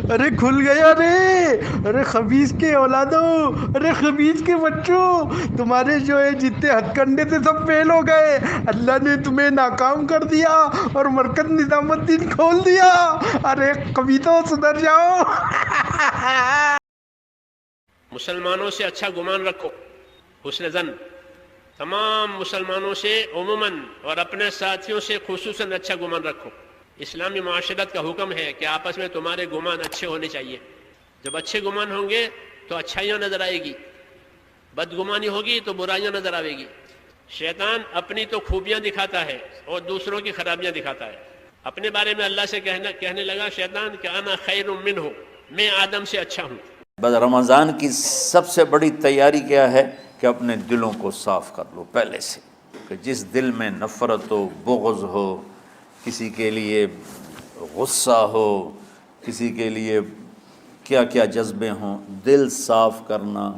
ارے کھل گیا رے، ارے خبیث کے اولادوں، ارے خبیث کے بچوں، تمہارے جو ہے جتنے ہتھ کنڈے تھے سب فیل ہو گئے، اللہ نے تمہیں ناکام کر دیا اور مرکز نظام الدین کھول دیا۔ ارے خبیثوں سدھر جاؤ۔ مسلمانوں سے اچھا گمان رکھو، حسن ظن، تمام مسلمانوں سے عموماً اور اپنے ساتھیوں سے خصوصاً اچھا گمان رکھو۔ اسلامی معاشرت کا حکم ہے کہ آپس میں تمہارے گمان اچھے ہونے چاہیے۔ جب اچھے گمان ہوں گے تو اچھائیاں نظر آئے گی، بدگمانی ہوگی تو برائیاں نظر آئے گی۔ شیطان اپنی تو خوبیاں دکھاتا ہے اور دوسروں کی خرابیاں دکھاتا ہے۔ اپنے بارے میں اللہ سے کہنے لگا شیطان کہ انا خیر منہ، میں آدم سے اچھا ہوں۔ بس رمضان کی سب سے بڑی تیاری کیا ہے کہ اپنے دلوں کو صاف کر لو پہلے سے، کہ جس دل میں نفرت ہو، بغض ہو، کسی کے لیے غصہ ہو، کسی کے لیے کیا کیا جذبے ہوں، دل صاف کرنا